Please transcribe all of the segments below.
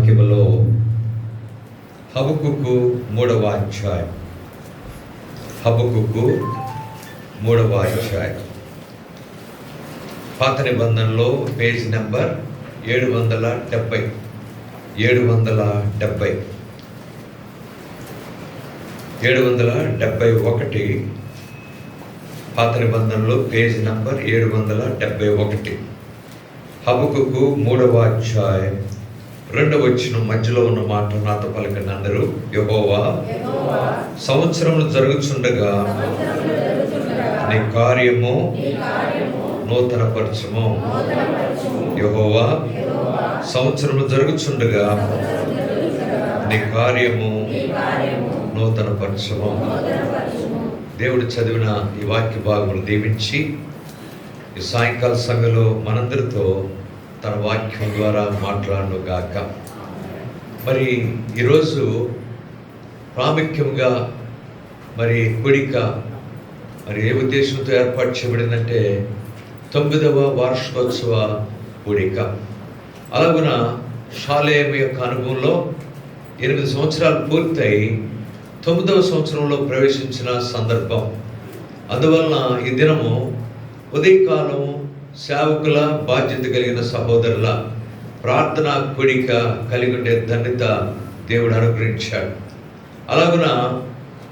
వాక్యములో హబకుకు 3వ అధ్యాయం. హబకుకు 3వ అధ్యాయం. పాత నిబంధనలో పేజ్ నెంబర్ 770. 771. పాత నిబంధనలో పేజ్ నంబర్ 771. హబకుకు 3వ అధ్యాయం 2వ వచనం మధ్యలో ఉన్న మాట నాతో పలకండి అందరూ. యెహోవా సంవత్సరములు జరుగుచుండగా నీ కార్యము నూతనపరచుము. యెహోవా సంవత్సరములు జరుగుచుండగా నీ కార్యము నూతనపరచుము. దేవుడు చదివిన ఈ వాక్య భాగములు దీవించి ఈ సాయంకాల సమయంలో మనందరితో తన వాక్యం ద్వారా మాట్లాడను గాక. మరి ఈరోజు ప్రాముఖ్యంగా మరి కూడిక మరి ఏ ఉద్దేశంతో ఏర్పాటు చేయబడిందంటే 9వ వార్షికోత్సవ కూడిక. అలాగున షాలేము యొక్క అనుభవంలో 8 సంవత్సరాలు పూర్తయి 9వ సంవత్సరంలో ప్రవేశించిన సందర్భం. అందువలన ఈ దినము ఉదయకాలం సేవకుల బాధ్యత కలిగిన సహోదరుల ప్రార్థనా కూడిక కలిగి ఉండే ధన్యత దేవుడు అనుగ్రహించాడు. అలాగున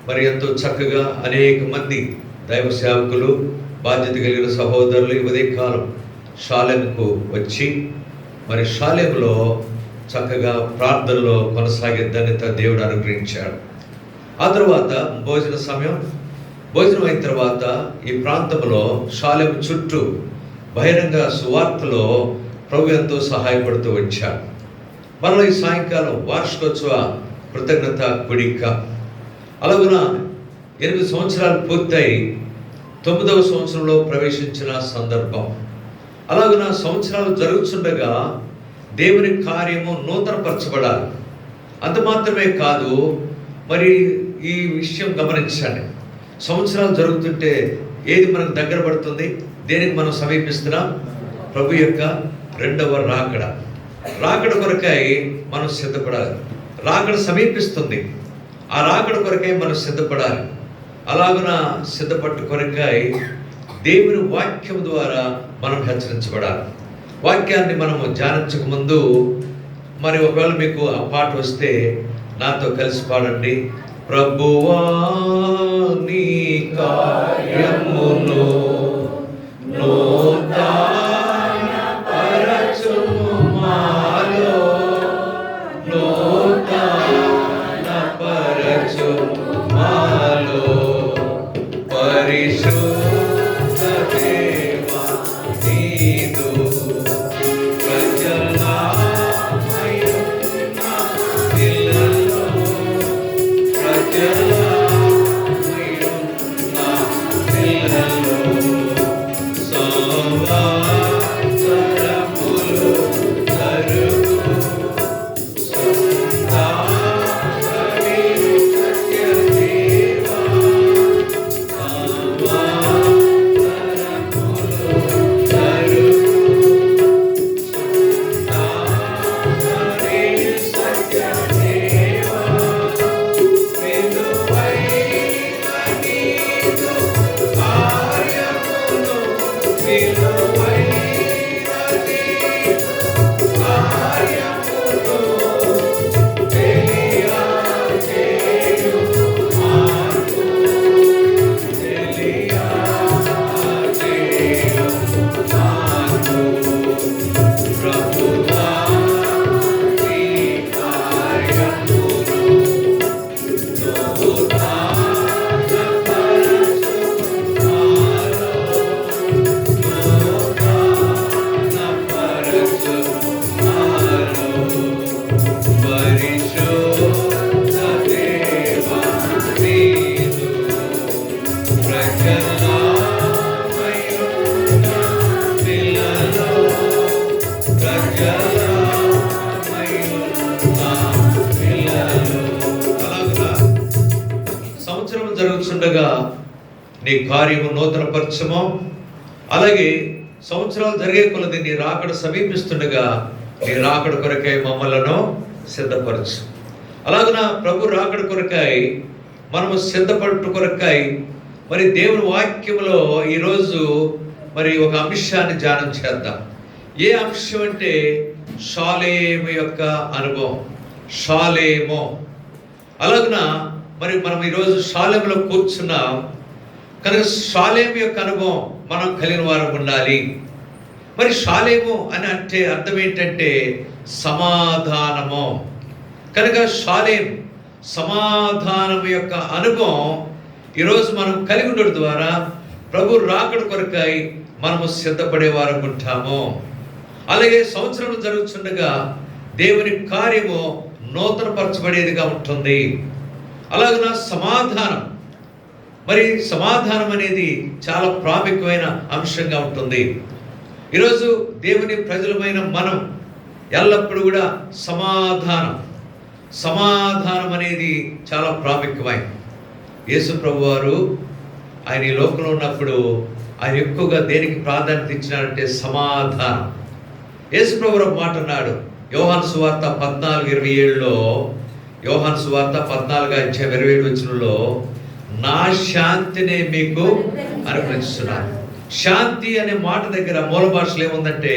మరి ఎంతో చక్కగా అనేక మంది దైవ సేవకులు బాధ్యత కలిగిన సహోదరులు ఈ ఉదయకాలం షాలేముకు వచ్చి మరి షాలేములో చక్కగా ప్రార్థనలో కొనసాగే ధన్యత దేవుడు అనుగ్రహించాడు. ఆ తర్వాత భోజనం అయిన తర్వాత ఈ ప్రాంతంలో షాలేము చుట్టూ బహిరంగ సువార్తలో ప్రభు ఎంతో సహాయపడుతూ వచ్చాడు. మరలా ఈ సాయంకాలం వార్షికోత్సవ కృతజ్ఞత కూడిక. అలాగున 8 సంవత్సరాలు పూర్తయి 9వ సంవత్సరంలో ప్రవేశించిన సందర్భం. అలాగున సంవత్సరాలు జరుగుతుండగా దేవుని కార్యము నూతనపరచబడాలి. అంత మాత్రమే కాదు, మరి ఈ విషయం గమనించండి. సంవత్సరాలు జరుగుతుంటే ఏది మనకు దగ్గర పడుతుంది? దేనికి మనం సమీపిస్తున్నాం? ప్రభు యొక్క 2వ రాకడ కొరకై మనం సిద్ధపడాలి. రాకడ సమీపిస్తుంది. ఆ రాకడ కొరకై మనం సిద్ధపడాలి. అలాగున సిద్ధపట్టు కొరకై దేవుని వాక్యం ద్వారా మనం హెచ్చరించబడాలి. వాక్యాన్ని మనము ధ్యానించక ముందు మరి ఒకవేళ మీకు ఆ పాట వస్తే నాతో కలిసి పాడండి. ప్రభువా నీ కార్యమును నూతనపరచుము మాలో, నూతనపరచుము మాలో, పరిశుద్ధ దేవా నీదు జరుగుతుండగా నీ కార్యము నూతనపరచము. అలాగే సంవత్సరాలు జరిగే కొలది నీ రాకడ సమీపిస్తుండగా నీ రాకడ కొరకై మమ్మలను సిద్ధపరచు. అలాగున ప్రభు రాకడ కొరకై మనము సిద్ధపట్టు కొరకై మరి దేవుని వాక్యములో ఈరోజు మరి ఒక అంశాన్ని ధ్యానం చేద్దాం. ఏ అంశం అంటే షాలేము యొక్క అనుభవం. షాలేము. అలాగున మరి మనం ఈరోజు షాలేములో కూర్చున్నాం కనుక షాలేము యొక్క అనుభవం మనం కలిగిన వారు ఉండాలి. మరి షాలేము అని అంటే అర్థం ఏంటంటే సమాధానము. కనుక షాలేం సమాధానం యొక్క అనుభవం ఈరోజు మనం కలిగి ఉండడం ద్వారా ప్రభు రాకడ కొరకై మనము సిద్ధపడే వారు ఉంటాము. అలాగే సంవత్సరం జరుగుతుండగా దేవుని కార్యము నూతనపరచబడేదిగా ఉంటుంది. అలాగన సమాధానం, మరి సమాధానం అనేది చాలా ప్రాముఖ్యమైన అంశంగా ఉంటుంది. ఈరోజు దేవుని ప్రజలమైన మనం ఎల్లప్పుడూ కూడా సమాధానం అనేది చాలా ప్రాముఖ్యమైన. యేసు ప్రభు వారు ఆయన ఈ లోకంలో ఉన్నప్పుడు ఆయన ఎక్కువగా దేనికి ప్రాధాన్యత ఇచ్చినాడంటే సమాధానం. యేసు ప్రభు ఒక మాట అన్నాడు యోహాను సువార్త 14:27లో. యోహాను సువార్త 14:27 నా శాంతినే మీకు అనుగ్రహిస్తున్నాను. శాంతి అనే మాట దగ్గర మూల భాషలో ఏముందంటే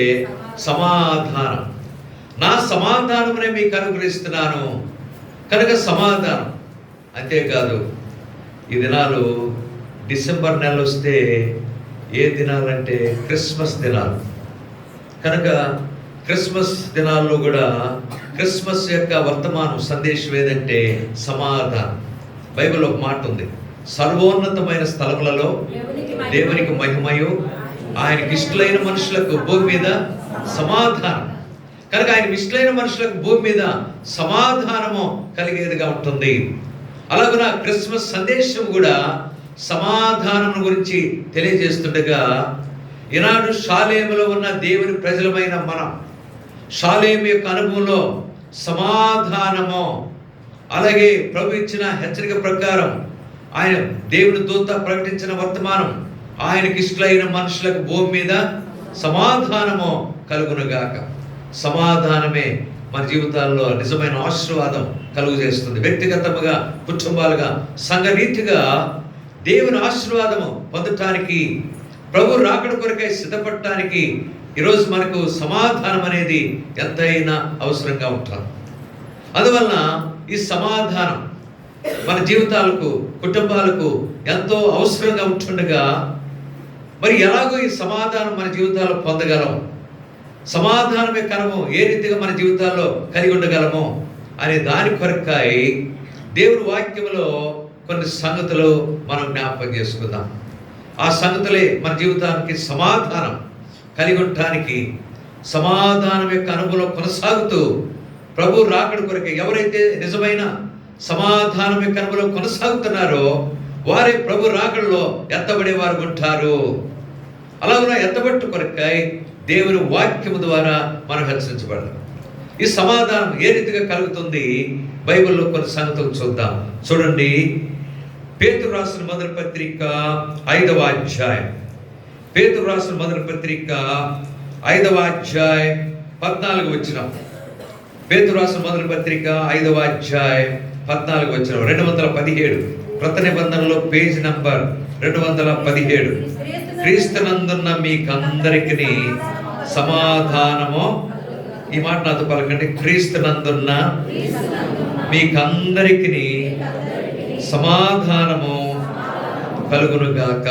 సమాధానం. నా సమాధానమునే మీకు అనుగ్రహిస్తున్నాను. కనుక సమాధానం. అంతేకాదు ఈ దినాలు డిసెంబర్ నెల వస్తే ఏ దినాలంటే క్రిస్మస్ దినాలు. కనుక క్రిస్మస్ దినాల్లో కూడా క్రిస్మస్ యొక్క వర్తమానం సందేశం ఏదంటే సమాధానం. బైబిల్లో ఒక మాట ఉంది, సర్వోన్నతమైన స్థలములలో దేవునికి మహిమయు ఆయనకి ఇష్టలైన మనుషులకు భూమి మీద సమాధానం. కనుక ఆయన ఇష్టలైన మనుషులకు భూమి మీద సమాధానము కలిగేదిగా ఉంటుంది. అలాగున క్రిస్మస్ సందేశం కూడా సమాధానం గురించి తెలియజేస్తుండగా ఈనాడు షాలేములో ఉన్న దేవుని ప్రజలమైన మనం షాలేము యొక్క అనుభవంలో సమాధానము, అలాగే ప్రభు ఇచ్చిన హెచ్చరిక ప్రకారం ఆయన దేవుని దూత ప్రకటించిన వర్తమానం ఆయనకి ఇష్టలైన మనుషులకు భూమి మీద సమాధానము కలుగునుగాక. సమాధానమే మన జీవితాల్లో నిజమైన ఆశీర్వాదం కలుగు చేస్తుంది. వ్యక్తిగతముగా, కుటుంబాలుగా, సంఘరీతిగా దేవుని ఆశీర్వాదము పొందటానికి, ప్రభు రాకడ కొరకై సిద్ధపడటానికి ఈరోజు మనకు సమాధానం అనేది ఎంతైనా అవసరంగా ఉంటుంది. అందువలన ఈ సమాధానం మన జీవితాలకు, కుటుంబాలకు ఎంతో అవసరంగా ఉంటుండగా మరి ఎలాగో ఈ సమాధానం మన జీవితాల్లో పొందగలం, సమాధానమే కనము ఏ రీతిగా మన జీవితాల్లో కలిగి ఉండగలము అనే దాని కొరకై దేవుని వాక్యములో కొన్ని సంగతులు మనం జ్ఞాపకం చేసుకుందాం. ఆ సంగతులే మన జీవితానికి సమాధానం కలిగి ఉండటానికి, సమాధానం యొక్క అనుభవం కొనసాగుతూ ప్రభు రాకడ కొరకై ఎవరైతే నిజమైన సమాధానం యొక్క అనుభవం కొనసాగుతున్నారో వారే ప్రభు రాకడలో ఎత్తబడేవారు ఉంటారు. అలాగే ఎత్తబట్టు కొరకై దేవుని వాక్యము ద్వారా మనం హెచ్చరించబడాలి. ఈ సమాధానం ఏ రీతిగా కలుగుతుంది బైబిల్లో కొన్ని సంగతులు చూద్దాం. చూడండి, పేతురు రాసిన మొదటి పత్రిక 5వ అధ్యాయం. పేతురు రాసిన మొదటి పత్రిక 5వ అధ్యాయం 14వ వచనం. పేతురు రాసిన మొదటి పత్రిక 5వ అధ్యాయం 14వ వచనం. 217 క్రొత్త నిబంధనలో పేజ్ నంబర్ 217. క్రీస్తునందున్న మీకందరికీ సమాధానము. ఈ మాట నాతో పలకండి, క్రీస్తునందున్న మీకందరికీ సమాధానము కలుగునుగాక.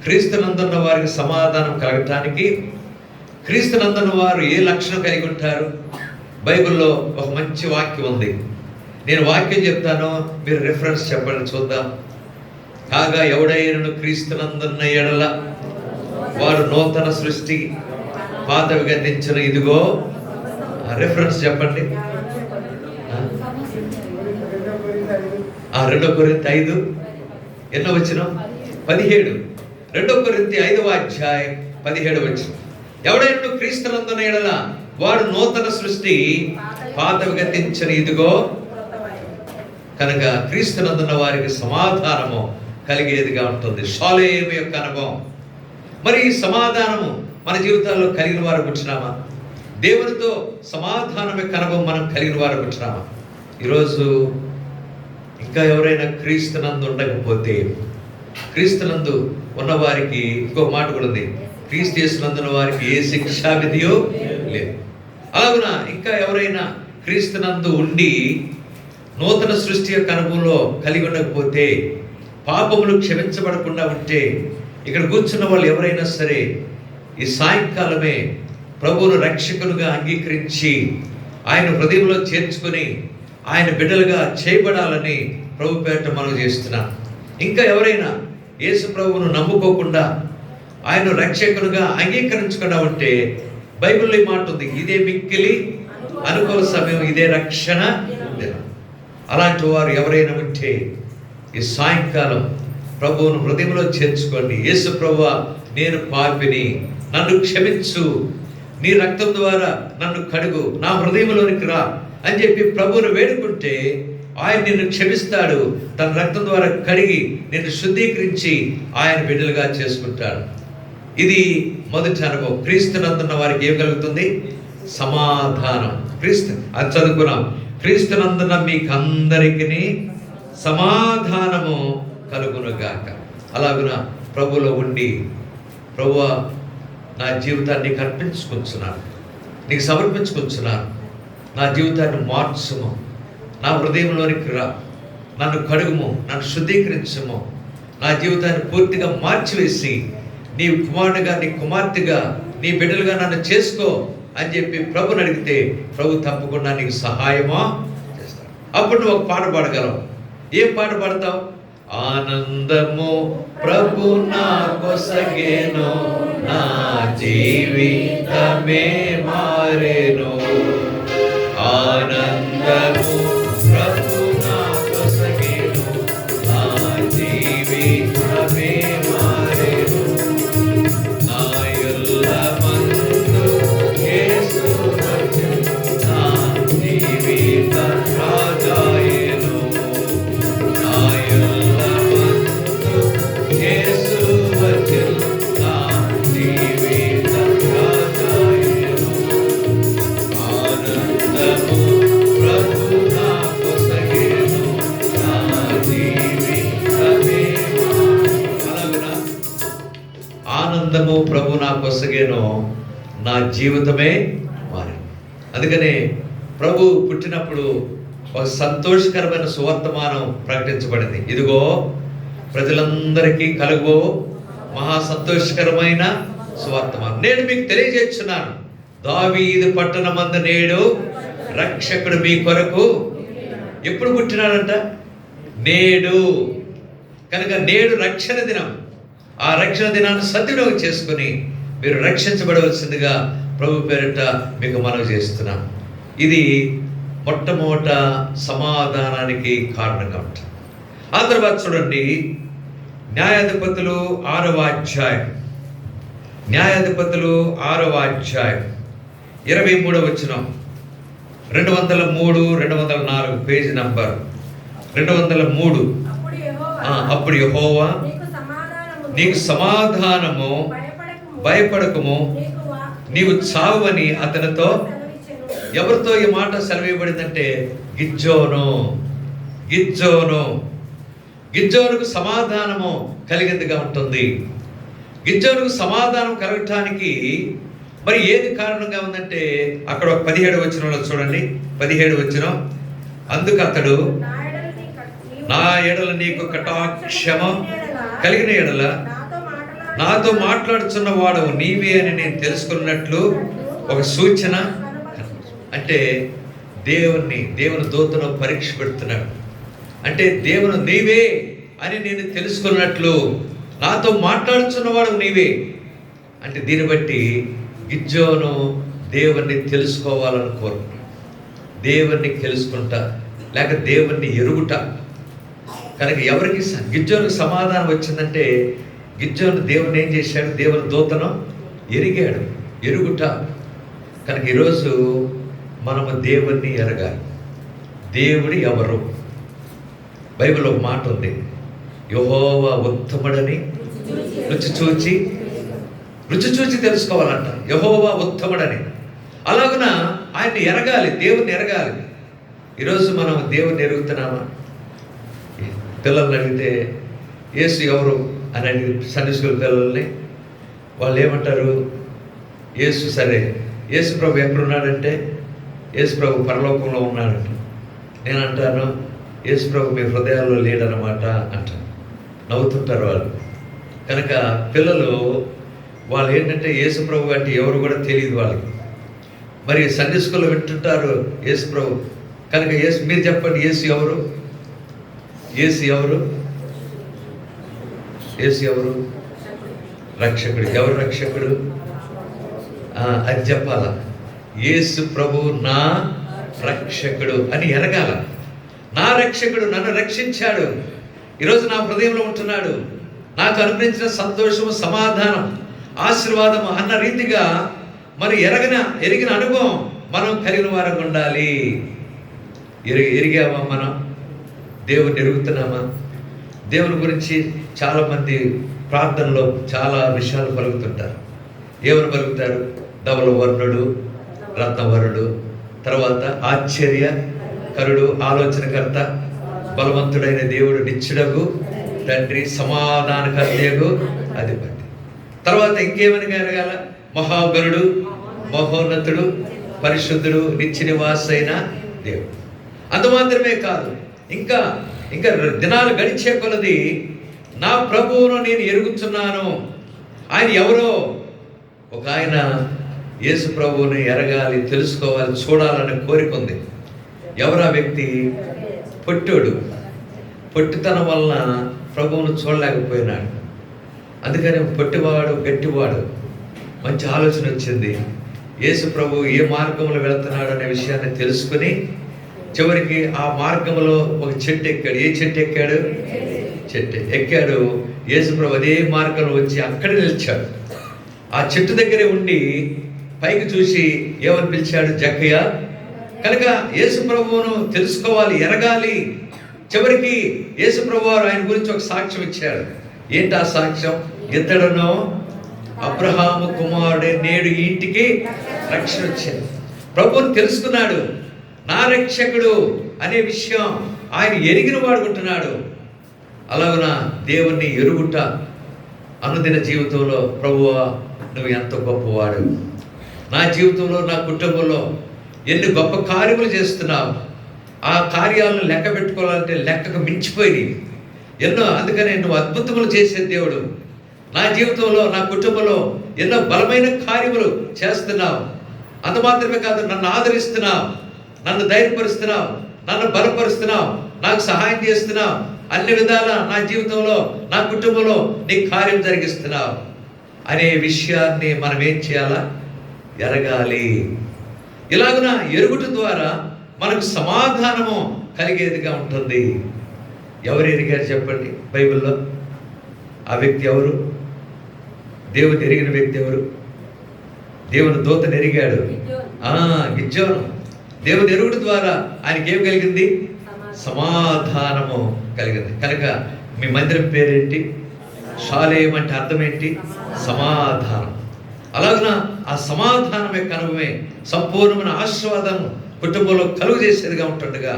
క్రీస్తునందున్న వారికి సమాధానం కలగటానికి క్రీస్తునందున్న వారు ఏ లక్షణం కలిగి ఉంటారు? బైబిల్లో ఒక మంచి వాక్యం ఉంది. నేను వాక్యం చెప్తాను, మీరు రిఫరెన్స్ చెప్పండి, చూద్దాం. కాగా ఎవడైనను క్రీస్తునందున్న ఎడల వాడు నూతన సృష్టి, పాతవి గతించిన ఇదిగో. రిఫరెన్స్ చెప్పండి. 2 కొరింథీ 5 ఎన్నో వచనం? 17. 2 కొరింథీ 5వ అధ్యాయం 17వ వచనం. ఎవడైనా క్రీస్తునందున్న ఎడల వాడు నూతన సృష్టి, పాతవి గతించిన ఇదిగో. కనుక క్రీస్తునందున్న వారికి సమాధానము కలిగేదిగా ఉంటుంది. షాలేము యొక్క అనుభవం. మరి ఈ సమాధానము మన జీవితాల్లో కలిగిన వారు కూర్చున్నామా? దేవునితో సమాధానమే కనుక మనం కలిగిన వారు ఉంటున్నామా? ఈరోజు ఇంకా ఎవరైనా క్రీస్తునందు ఉండకపోతే, క్రీస్తునందు ఉన్నవారికి ఇంకో మాట కూడా ఉంది, క్రీస్తు యేసునందున్న వారికి ఏ శిక్షా విధియో లేదు. అలాగున ఇంకా ఎవరైనా క్రీస్తునందు ఉండి నూతన సృష్టి యొక్క అనుభవంలో కలిగి ఉండకపోతే, పాపములు క్షమించబడకుండా ఉంటే, ఇక్కడ కూర్చున్న వాళ్ళు ఎవరైనా సరే ఈ సాయంకాలమే ప్రభువును రక్షకునిగా అంగీకరించి ఆయన హృదయంలో చేర్చుకొని ఆయన బిడ్డలుగా చేయబడాలని ప్రభు పేరిట మనం చేస్తున్నాం. ఇంకా ఎవరైనా యేసు ప్రభువును నమ్ముకోకుండా ఆయన రక్షకునిగా అంగీకరించకుండా ఉంటే, బైబిల్లో ఈ మాట ఉంది, ఇదే మిక్కిలి అనుకూల సమయం, ఇదే రక్షణ దినం. అలాంటి వారు ఎవరైనా ఉంటే ఈ సాయంకాలం ప్రభువును హృదయంలో చేర్చుకోండి. యేసు ప్రభువా, నేను పాపిని, నన్ను క్షమించు, నీ రక్తం ద్వారా నన్ను కడుగు, నా హృదయంలోనికి రా అని చెప్పి ప్రభువును వేడుకుంటే ఆయన నిన్ను క్షమిస్తాడు. తన రక్తం ద్వారా కడిగి నిన్ను శుద్ధీకరించి ఆయన బిడ్డలుగా చేసుకుంటాడు. ఇది మొదటి అనుభవం. క్రీస్తునందున్న వారికి ఏం కలుగుతుంది? సమాధానం. క్రీస్తు అది చదువుకున్నాం, క్రీస్తునందున్న మీకు అందరికీ సమాధానము కలుగునుగాక. అలాగున ప్రభులో ఉండి, ప్రభువా, నా జీవితాన్ని నీకు అర్పించుకుంటున్నాను, నీకు సమర్పించుకుంటున్నాను, నా జీవితాన్ని మార్చుము, నా హృదయంలోనికి రా, నన్ను కడుగుము, నన్ను శుద్ధీకరించుము, నా జీవితాన్ని పూర్తిగా మార్చివేసి నీ కుమారుడిగా, నీ కుమార్తెగా, నీ బిడ్డలుగా నన్ను చేసుకో అని చెప్పి ప్రభుని అడిగితే ప్రభు తప్పకుండా నీకు సహాయమా చేస్తాడు. అప్పుడు నువ్వు ఒక పాట పాడగలవు. ఏం పాట పాడతావు? ఆనందము ప్రభు నా కొసగేను, నా జీవితమే మారేను. ఆనందము ప్రభు నా కొసగేను, నా జీవితమే మారేను. నా యుల్లమందు యేసు వచ్చెను, నా జీవిత రాజాయేను. నా యుల్లమందు యేసు వచ్చెను, నా జీవిత రాజాయేను. ఆనందము ప్రభు నా కొసగేను, నా జీవితమే అలాగునా ఆనందము ప్రభు నా కొసగేను, నా జీవితమే మారి. అందుకనే ప్రభు పుట్టినప్పుడు ఒక సంతోషకరమైన సువర్తమానం ప్రకటించబడింది. ఇదిగో ప్రజలందరికీ కలుగో మహా సంతోషకరమైన సువర్తమానం నేను మీకు తెలియజేస్తున్నాను. దావీదు పట్టణమందు నేడు రక్షకుడు మీ కొరకు ఎప్పుడు పుట్టినాడంట? నేడు. కనుక నేడు రక్షణ దినం. ఆ రక్షణ దినాన్ని సద్వినియోగం చేసుకుని మీరు రక్షించబడవలసిందిగా ప్రభు పేరిట మీకు మనవి చేస్తున్నాం. ఇది మొట్టమొదట సమాధానానికి కారణంగా ఉంటుంది. ఆ తర్వాత చూడండి, న్యాయాధిపతులు 6వ అధ్యాయం, న్యాయాధిపతులు 6వ అధ్యాయం 23వ వచనం, 203, 204 పేజీ నంబర్ 203. అప్పుడు యెహోవా నీకు సమాధానము, భయపడకము, నీవు చావని అతనితో ఎవరితో ఈ మాట సెలవివ్వబడిందంటే గిద్యోనుకు సమాధానము కలిగిందిగా ఉంటుంది. గిద్యోనుకు సమాధానం కలగటానికి మరి ఏది కారణంగా ఉందంటే అక్కడ 17వ వచనంలో చూడండి, 17వ వచనం, అందుకు అతడు నా ఎడల నీకు కటాక్షము కలిగిన ఎడల నాతో మాట్లాడుచున్న వాడు నీవే అని నేను తెలుసుకున్నట్లు ఒక సూచన. అంటే దేవుని దూతను పరీక్ష పెడుతున్నాడు. అంటే దేవుని నీవే అని నేను తెలుసుకున్నట్లు, నాతో మాట్లాడుచున్నవాడు నీవే అంటే దీన్ని బట్టి గిద్యోను దేవుణ్ణి తెలుసుకోవాలని కోరుకున్నాడు. దేవుణ్ణి తెలుసుకుంటా లేక దేవుణ్ణి ఎరుగుట. కనుక ఎవరికి గిద్యోనుకు సమాధానం వచ్చిందంటే గిద్యోను దేవుని ఏం చేశాడు? దేవుని దూతను ఎరిగాడు, ఎరుగుట. కనుక ఈరోజు మనము దేవుణ్ణి ఎరగాలి. దేవుడు ఎవరు? బైబిల్లో ఒక మాట ఉంది, యెహోవా ఉత్తముడని రుచి చూచి తెలుసుకోవాలంట. యెహోవా ఉత్తముడని. అలాగ ఆయన్ని ఎరగాలి, దేవుణ్ణి ఎరగాలి. ఈరోజు మనం దేవుణ్ణి ఎరుగుతున్నామా? పిల్లల్ని అడిగితే యేసు ఎవరు అని అడిగి సండే స్కూల్ పిల్లల్ని వాళ్ళు ఏమంటారు? యేసు సరే, యేసు ప్రభు ఎక్కడున్నాడంటే యేసు ప్రభు పరలోకంలో ఉన్నాడంట. నేను అంటాను యేసు ప్రభు మీ హృదయాల్లో లేడనమాట అంటాను. నవ్వుతుంటారు వాళ్ళు. కనుక పిల్లలు వాళ్ళు ఏంటంటే యేసు ప్రభు అంటే ఎవరు కూడా తెలియదు వాళ్ళకి. మరి సండే స్కూల్లో వింటుంటారు యేసు ప్రభు. కనుక యేసు, మీరు చెప్పండి, యేసు ఎవరు? యేసు ఎవరు? యేసు ఎవరు? రక్షకుడు. ఎవరు రక్షకుడు? అది చెప్పాల. యేసు ప్రభు నా రక్షకుడు అని ఎరగాల. నా రక్షకుడు నన్ను రక్షించాడు, ఈరోజు నా హృదయంలో ఉంటున్నాడు, నాకు అనుగ్రహించిన సంతోషము, సమాధానం, ఆశీర్వాదము అన్న రీతిగా మరి ఎరిగిన అనుభవం మనం కలిగిన వారంగా ఉండాలి. ఎరిగామా? మనం దేవుని ఎరుగుతున్నామా? దేవుని గురించి చాలామంది ప్రార్థనలో చాలా విషయాలు పలుకుతుంటారు. ఏమని పలుకుతారు? ధవల వర్ణుడు, రత్నవరుడు, తర్వాత ఆశ్చర్యకరుడు, ఆలోచనకర్త, బలవంతుడైన దేవుడు, నిత్యుడగు తండ్రి, సమాధానకర్తయగు అధిపతి. తర్వాత ఇంకేమని ఎరగాల? మహాగణుడు, మహోన్నతుడు, పరిశుద్ధుడు, నిత్య నివాసైన దేవుడు. అంత మాత్రమే కాదు, ఇంకా దినాలు గడిచే కొలది నా ప్రభువును నేను ఎరుగుతున్నాను. ఆయన ఎవరో? ఒక ఆయన యేసు ప్రభువుని ఎరగాలి, తెలుసుకోవాలి, చూడాలనే కోరిక ఉంది. ఎవరా వ్యక్తి? పొట్టోడు. పొట్టితనం వలన ప్రభువును చూడలేకపోయినాడు. అందుకని పొట్టివాడు, గట్టివాడు. మంచి ఆలోచన వచ్చింది. యేసు ప్రభు ఏ మార్గంలో వెళుతున్నాడు అనే విషయాన్ని తెలుసుకుని చివరికి ఆ మార్గంలో ఒక చెట్టు ఎక్కాడు. ఏ చెట్టు ఎక్కాడు? చెట్టు ఎక్కాడు. యేసు ప్రభు అదే మార్గంలో వచ్చి అక్కడ నిలిచాడు. ఆ చెట్టు దగ్గరే ఉండి పైకి చూసి ఏమని పిలిచాడు? జక్కయ్య. కనుక యేసు ప్రభువును తెలుసుకోవాలి, ఎరగాలి. చివరికి యేసు ప్రభు వారు ఆయన గురించి ఒక సాక్ష్యం ఇచ్చాడు. ఏంటి ఆ సాక్ష్యం? ఇతడును అబ్రహాము కుమారుడే, నేడు ఈ ఇంటికి రక్షణ వచ్చింది. ప్రభువుని తెలుసుకున్నాడు. నా రక్షకుడు అనే విషయం ఆయన ఎరిగిన వాడుకుంటున్నాడు. అలాగున దేవుణ్ణి ఎరుగుట అనుదిన జీవితంలో, ప్రభువా నువ్వు ఎంత గొప్పవాడు, నా జీవితంలో, నా కుటుంబంలో ఎన్ని గొప్ప కార్యములు చేస్తున్నావు, ఆ కార్యాలను లెక్క పెట్టుకోవాలంటే లెక్కకు మించిపోయి ఎన్నో. అందుకనే నువ్వు అద్భుతములు చేసే దేవుడు. నా జీవితంలో, నా కుటుంబంలో ఎన్నో బలమైన కార్యములు చేస్తున్నావు. అంత మాత్రమే కాదు, నన్ను ఆదరిస్తున్నావు, నన్ను ధైర్యపరుస్తున్నావు, నన్ను బలపరుస్తున్నావు, నాకు సహాయం చేస్తున్నావు, అన్ని విధాల నా జీవితంలో, నా కుటుంబంలో నీ కార్యం జరిగిస్తున్నావు అనే విషయాన్ని మనం ఏం చేయాలా? ఎరగాలి. ఇలాగున ఎరుగుట ద్వారా మనకు సమాధానము కలిగేదిగా ఉంటుంది. ఎవరు ఎరిగారు చెప్పండి బైబిల్లో? ఆ వ్యక్తి ఎవరు? దేవుని ఎరిగిన వ్యక్తి ఎవరు? దేవుని దూతను ఎరిగాడు గిద్యోను. దేవుని ఎరుగుడు ద్వారా ఆయనకి ఏం కలిగింది? సమాధానము కలిగింది. కనుక మీ మందిరం పేరేంటి? షాలేం అంటే అర్థం ఏంటి? సమాధానం. అలాగున ఆ సమాధానం యొక్క అనుభవమే సంపూర్ణమైన ఆశీర్వాదం కుటుంబంలో కలుగు చేసేదిగా ఉంటుండగా,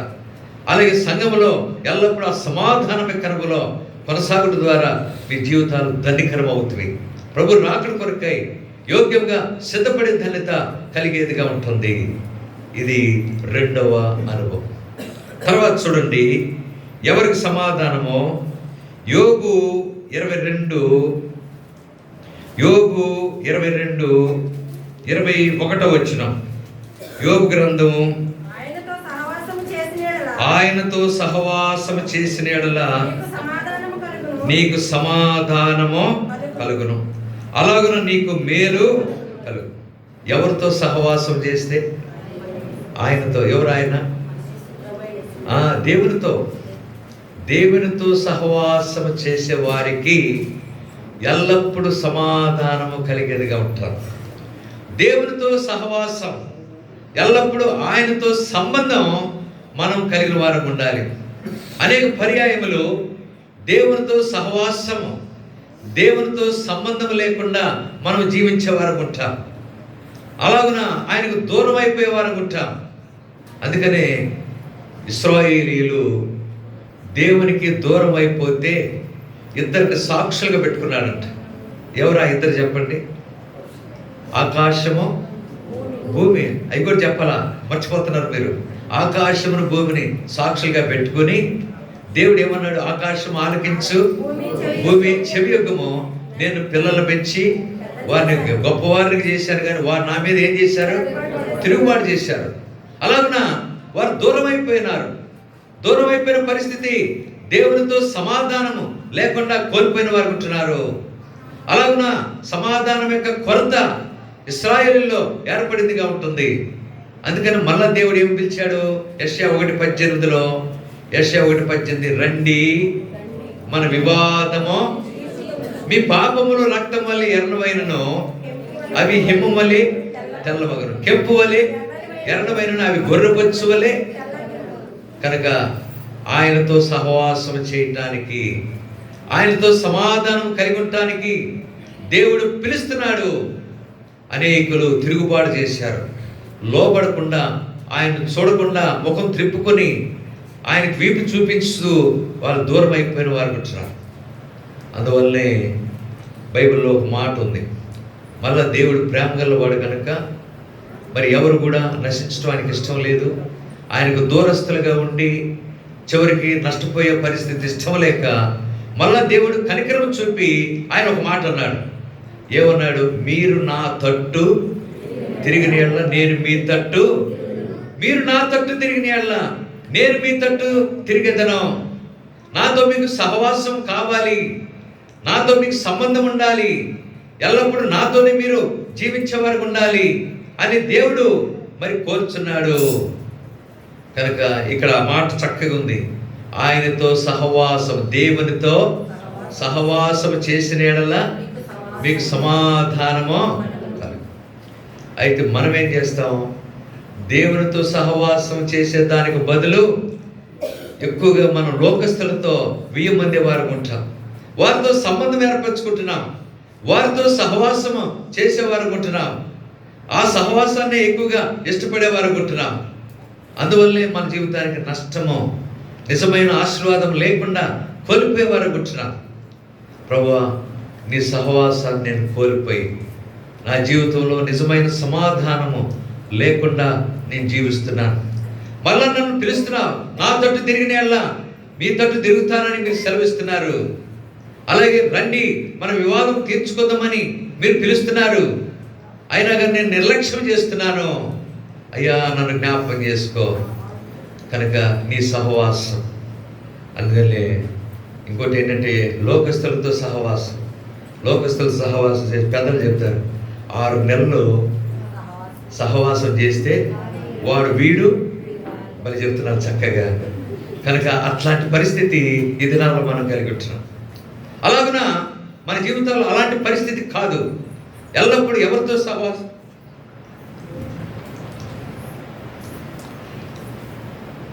అలాగే సంఘములో ఎల్లప్పుడూ ఆ సమాధానం యొక్క అనుభవంలో కొనసాగుట ద్వారా మీ జీవితాలు ధన్యకరం అవుతుంది. ప్రభు రాకడ కొరకై యోగ్యంగా సిద్ధపడే ధన్యత కలిగేదిగా ఉంటుంది. ఇది రెండవ అనుభవం. తర్వాత చూడండి, ఎవరికి సమాధానమో యోగు 22:21 వచనం. యోగు గ్రంథము, ఆయనతో సహవాసము చేసిన యెడల నీకు సమాధానము కలుగును, అలాగున నీకు మేలు కలుగు. ఎవరితో సహవాసం చేస్తే? ఆయనతో. ఎవరు ఆయన? దేవునితో సహవాసము చేసే వారికి ఎల్లప్పుడూ సమాధానము కలిగేదిగా ఉంటారు. దేవునితో సహవాసం, ఎల్లప్పుడూ ఆయనతో సంబంధం మనం కలిగిన వారం ఉండాలి. అనేక పర్యాయములు దేవునితో సహవాసము, దేవునితో సంబంధం లేకుండా మనం జీవించే వారం ఉంటాం. అలాగున ఆయనకు దూరం అయిపోయేవారు అనుకుంటాం. అందుకనే ఇశ్రాయేలీయులు దేవునికి దూరం అయిపోతే ఇద్దరికి సాక్షులుగా పెట్టుకున్నాడంట. ఎవరు ఆ ఇద్దరు చెప్పండి? ఆకాశము భూమి. అవి కూడా చెప్పాలా, మర్చిపోతున్నారు మీరు. ఆకాశమును భూమిని సాక్షులుగా పెట్టుకుని దేవుడు ఏమన్నాడు? ఆకాశం ఆలకించు, భూమి చెవియొగ్గము. నేను పిల్లలు పెంచి వారిని గొప్పవారిని చేశాను, కానీ వారు నా మీద ఏం చేశారు? తిరుగుబాటు చేశారు. అలాగున వారు దూరం అయిపోయినారు. దూరం అయిపోయిన పరిస్థితి, దేవునితో సమాధానము లేకుండా కోల్పోయిన వారు ఉంటున్నారు. అలాగున సమాధానం యొక్క కొరత ఇశ్రాయేలులో ఏర్పడిందిగా ఉంటుంది. అందుకని మళ్ళా దేవుడు ఏం పిలిచాడు? యెషయా 1:18, యెషయా 1:18, రండి మన వివాదము, మీ పాపములు రక్తం వలె ఎర్రనవైనను అవి హిమము వలె తెల్లవగను, కెంపు వలె ఎర్రనవైనను అవి గొర్రెబొచ్చు వలె. కనుక ఆయనతో సహవాసం చేయటానికి, ఆయనతో సమాధానం కలిగి ఉండటానికి దేవుడు పిలుస్తున్నాడు. అనేకులు తిరుగుబాటు చేశారు. లోబడకుండా, ఆయన చూడకుండా ముఖం త్రిప్పుకొని ఆయనకు వీపు చూపించుతూ వాళ్ళు దూరం అయిపోయిన వారు ఉంటున్నారు. అందువల్లనే బైబిల్లో ఒక మాట ఉంది, మళ్ళా దేవుడు ప్రేమ గలవాడు కనుక మరి ఎవరు కూడా నశించడానికి ఇష్టం లేదు. ఆయనకు దూరస్తులుగా ఉండి చివరికి నష్టపోయే పరిస్థితి ఇష్టం లేక మళ్ళా దేవుడు కనికరం చూపి ఆయన ఒక మాట అన్నాడు. ఏమన్నాడు? మీరు నా తట్టు తిరిగిన యెడల నేను మీ తట్టు, మీరు నా తట్టు తిరిగిన యెడల నేను మీ తట్టు తిరిగేదను. నాతో మీకు సహవాసం కావాలి, నాతో మీకు సంబంధం ఉండాలి, ఎల్లప్పుడూ నాతోనే మీరు జీవించే వరకు ఉండాలి అని దేవుడు మరి కోరుచున్నాడు. కనుక ఇక్కడ మాట చక్కగా ఉంది. ఆయనతో సహవాసం, దేవునితో సహవాసం చేసిన యెడల మీకు సమాధానము. అయితే మనం ఏం చేస్తాం? దేవునితో సహవాసం చేసేదానికి బదులు ఎక్కువగా మనం లోకస్తులతో 1000 మంది వారు ఉంటాం, వారితో సంబంధం ఏర్పరచుకుంటున్నాం, వారితో సహవాసము చేసేవారు ఉంటున్నాం, ఆ సహవాసాన్ని ఎక్కువగా ఇష్టపడేవారు ఉంటున్నాం. అందువల్లే మన జీవితానికి నష్టము, నిజమైన ఆశీర్వాదం లేకుండా కోల్పోయేవారు ఉంటున్నాం. ప్రభువా, నీ సహవాసాన్ని నేను కోల్పోయి నా జీవితంలో నిజమైన సమాధానము లేకుండా నేను జీవిస్తున్నాను. మళ్ళా నన్ను పిలుస్తున్నావు, నా తట్టు తిరిగిన యెడల మీ తట్టు తిరుగుతానని మీరు సెలవిస్తున్నారు. అలాగే రండి మన వివాదం తీర్చుకుందామని మీరు పిలుస్తున్నారు. అయినా కానీ నేను నిర్లక్ష్యం చేస్తున్నాను. అయ్యా, నన్ను జ్ఞాపకం చేసుకో. కనుక నీ సహవాసం. అందుకని ఇంకోటి ఏంటంటే లోకస్తులతో సహవాసం. లోకస్తులతో సహవాసం చేసి పెద్దలు చెప్తారు, 6 నెలలు సహవాసం చేస్తే వాడు వీడు మరి చెప్తున్నారు చక్కగా. కనుక అట్లాంటి పరిస్థితి ఈ దినాల్లో మనం కలిగి ఉంటున్నాం. అలాగున మన జీవితంలో అలాంటి పరిస్థితి కాదు. ఎల్లప్పుడూ ఎవరితో సహవాసం?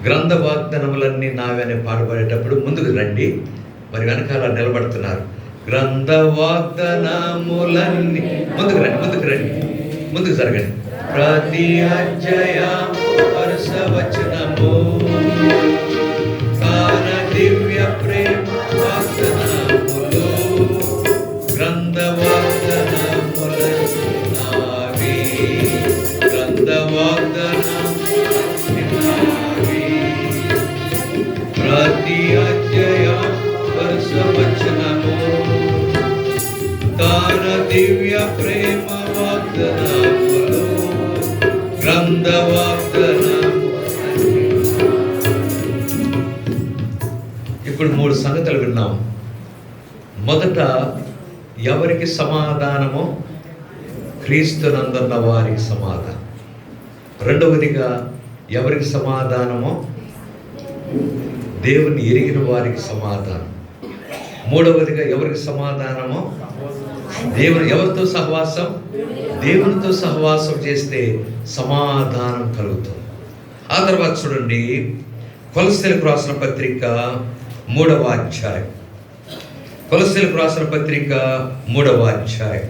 గ్రంథ వాగ్దానములన్నీ నావే పాడబడేటప్పుడు ముందుకు రండి, మరి వెనకాల నిలబడుతున్నారు. గ్రంథ వాగ్దానములన్నీ ముందుకు రండి, ముందుకు రండి, ముందుకు జరగండి. ప్రతి అధ్యాయం వరుస వచనము కాన దివ్య ప్రేమ వాగ్దానములు, గ్రంథ వాగ్దానములన్నీ నావి, గ్రంథ వాగ్దానములన్నీ నావి. ప్రతి అధ్యాయం వరుస వచనము కాన దివ్య ప్రేమ వాగ్దానములు, గ్రంథ వాగ్దానము. ఇప్పుడు 3 సంగతులు విన్నాం. మొదట, ఎవరికి సమాధానమో? క్రీస్తునందున్న వారికి సమాధానం. రెండవదిగా, ఎవరికి సమాధానమో? దేవుని ఎరిగిన వారికి సమాధానం. మూడవదిగా, ఎవరికి సమాధానమో? దేవుని. ఎవరితో సహవాసం? దేవునితో సహవాసం చేస్తే సమాధానం కలుగుతుంది. ఆ తర్వాత చూడండి, కొలస్సీలకు రాసిన పత్రిక 3వ అధ్యాయం. కొలస్సీలకు రాసిన పత్రిక 3వ అధ్యాయం